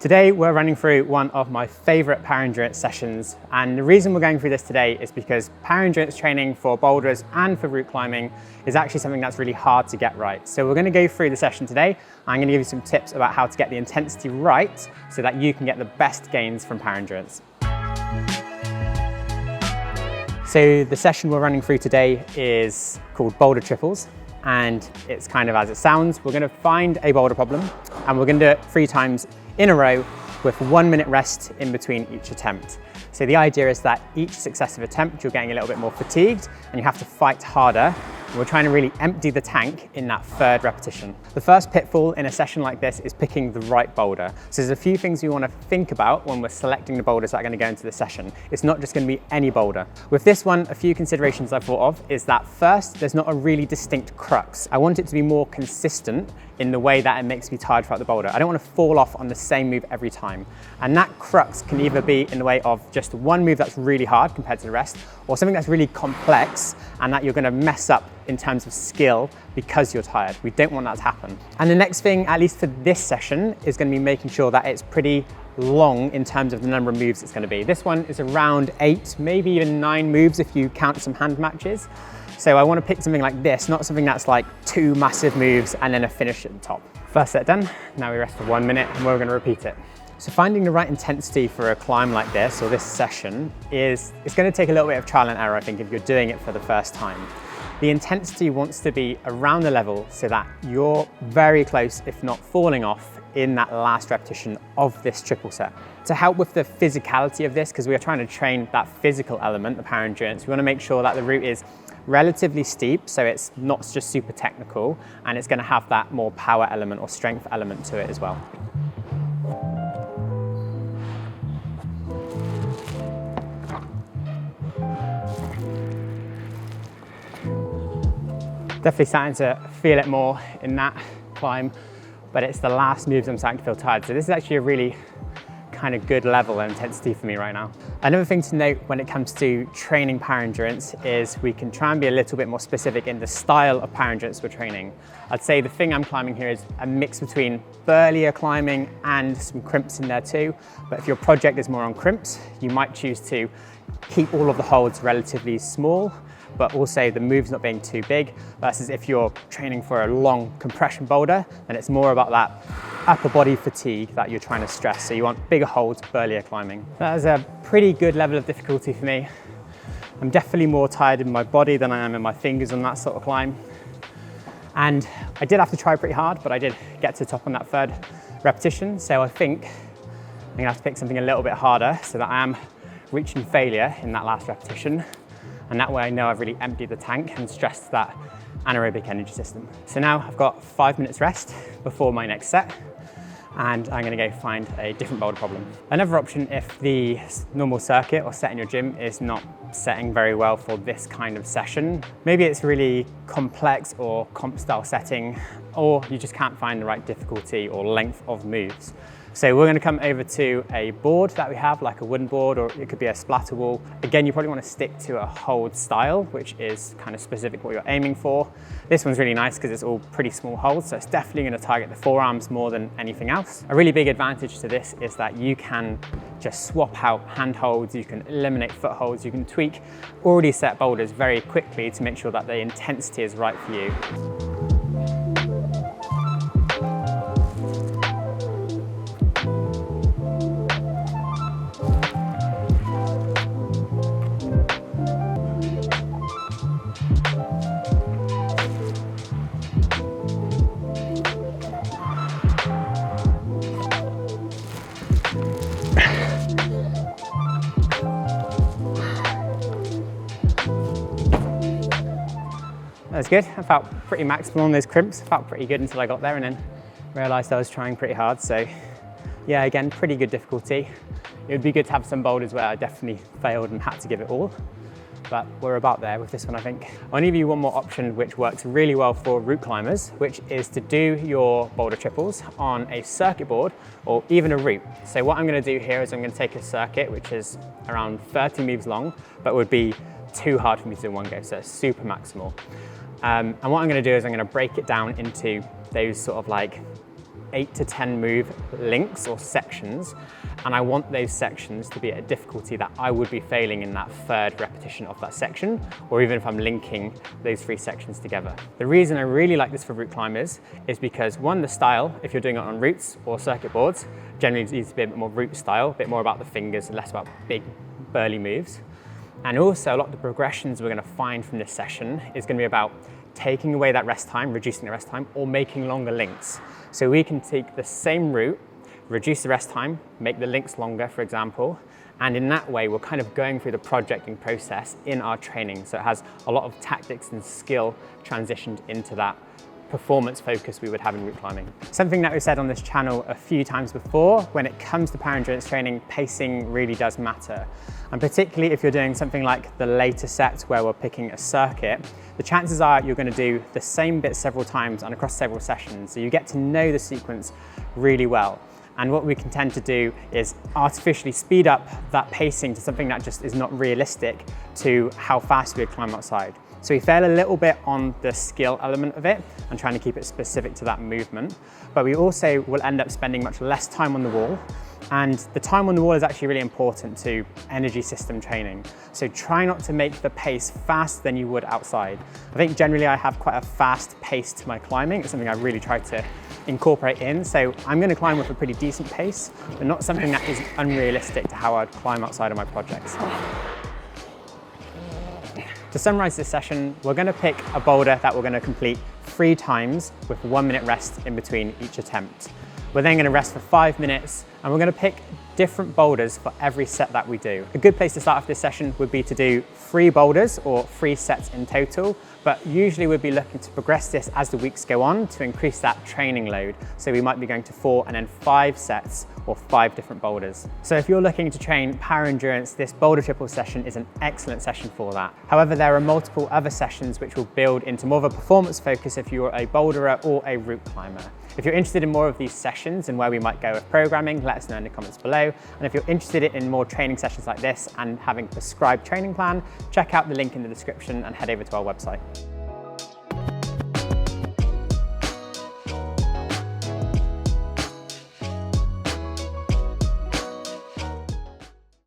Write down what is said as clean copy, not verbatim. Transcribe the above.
Today we're running through one of my favorite power endurance sessions, and the reason we're going through this today is because power endurance training for boulders and for route climbing is actually something that's really hard to get right. So we're going to go through the session today. I'm going to give you some tips about how to get the intensity right so that you can get the best gains from power endurance. So the session we're running through today is called Boulder Triples, and it's kind of as it sounds. We're going to find a boulder problem and we're going to do it 3 times in a row with 1 minute rest in between each attempt. So the idea is that each successive attempt you're getting a little bit more fatigued and you have to fight harder. We're trying to really empty the tank in that 3rd repetition. The first pitfall in a session like this is picking the right boulder. So there's a few things we want to think about when we're selecting the boulders that are going to go into the session. It's not just going to be any boulder. With this one, a few considerations I've thought of is that first, there's not a really distinct crux. I want it to be more consistent in the way that it makes me tired throughout the boulder. I don't want to fall off on the same move every time. And that crux can either be in the way of just one move that's really hard compared to the rest, or something that's really complex and that you're going to mess up in terms of skill because you're tired. We don't want that to happen. And the next thing, at least for this session, is going to be making sure that it's pretty long in terms of the number of moves it's going to be. This one is around 8, maybe even 9 moves if you count some hand matches. So I want to pick something like this, not something that's like 2 massive moves and then a finish at the top. First set done, now we rest for 1 minute and we're going to repeat it. So finding the right intensity for a climb like this, or this session, it's going to take a little bit of trial and error, I think, if you're doing it for the first time. The intensity wants to be around the level so that you're very close, if not falling off, in that last repetition of this triple set. To help with the physicality of this, because we are trying to train that physical element, the power endurance, we want to make sure that the route is relatively steep, so it's not just super technical, and it's going to have that more power element or strength element to it as well. Definitely starting to feel it more in that climb, but it's the last moves I'm starting to feel tired. So this is actually a really kind of good level of intensity for me right now. Another thing to note when it comes to training power endurance is we can try and be a little bit more specific in the style of power endurance we're training. I'd say the thing I'm climbing here is a mix between burlier climbing and some crimps in there too. But if your project is more on crimps, you might choose to keep all of the holds relatively small, but also the moves not being too big, versus if you're training for a long compression boulder, then it's more about that upper body fatigue that you're trying to stress. So you want bigger holds, burlier climbing. That is a pretty good level of difficulty for me. I'm definitely more tired in my body than I am in my fingers on that sort of climb. And I did have to try pretty hard, but I did get to the top on that 3rd repetition. So I think I'm gonna have to pick something a little bit harder so that I am reaching failure in that last repetition. And that way I know I've really emptied the tank and stressed that anaerobic energy system. So now I've got 5 minutes rest before my next set, and I'm gonna go find a different boulder problem. Another option, if the normal circuit or set in your gym is not setting very well for this kind of session, maybe it's really complex or comp style setting, or you just can't find the right difficulty or length of moves. So we're going to come over to a board that we have, like a wooden board, or it could be a splatter wall. Again, you probably want to stick to a hold style, which is kind of specific what you're aiming for. This one's really nice because it's all pretty small holds, so it's definitely going to target the forearms more than anything else. A really big advantage to this is that you can just swap out hand holds, you can eliminate foot holds, you can tweak already set boulders very quickly to make sure that the intensity is right for you. That's good. I felt pretty maximal on those crimps. Felt pretty good until I got there and then realized I was trying pretty hard. So yeah, again, pretty good difficulty. It would be good to have some boulders where I definitely failed and had to give it all, but we're about there with this one, I think. I'll give you one more option which works really well for route climbers, which is to do your boulder triples on a circuit board or even a route. So what I'm going to do here is I'm going to take a circuit which is around 30 moves long, but would be too hard for me to do in one go, so it's super maximal. And what I'm going to do is I'm going to break it down into those sort of like 8 to 10 move links or sections, and I want those sections to be at a difficulty that I would be failing in that third repetition of that section, or even if I'm linking those 3 sections together. The reason I really like this for route climbers is because, one, the style, if you're doing it on routes or circuit boards, generally it needs to be a bit more route style, a bit more about the fingers and less about big burly moves. And also a lot of the progressions we're going to find from this session is going to be about taking away that rest time, reducing the rest time, or making longer links. So we can take the same route, reduce the rest time, make the links longer, for example, and in that way we're kind of going through the projecting process in our training. So it has a lot of tactics and skill transitioned into that performance focus we would have in route climbing. Something that we've said on this channel a few times before, when it comes to power endurance training, pacing really does matter. And particularly if you're doing something like the later set where we're picking a circuit, the chances are you're going to do the same bit several times and across several sessions. So you get to know the sequence really well. And what we can tend to do is artificially speed up that pacing to something that just is not realistic to how fast we climb outside. So we fail a little bit on the skill element of it and trying to keep it specific to that movement. But we also will end up spending much less time on the wall. And the time on the wall is actually really important to energy system training. So try not to make the pace faster than you would outside. I think generally I have quite a fast pace to my climbing. It's something I really try to incorporate in. So I'm going to climb with a pretty decent pace, but not something that is unrealistic to how I'd climb outside of my projects. To summarize this session, we're going to pick a boulder that we're going to complete 3 times with 1 minute rest in between each attempt. We're then going to rest for 5 minutes, and we're going to pick different boulders for every set that we do. A good place to start off this session would be to do 3 boulders or 3 sets in total, but usually we'd be looking to progress this as the weeks go on to increase that training load. So we might be going to 4 and then 5 sets or 5 different boulders. So if you're looking to train power endurance, this Boulder Triples session is an excellent session for that. However, there are multiple other sessions which will build into more of a performance focus if you're a boulderer or a route climber. If you're interested in more of these sessions and where we might go with programming, let us know in the comments below. And if you're interested in more training sessions like this and having a prescribed training plan, check out the link in the description and head over to our website.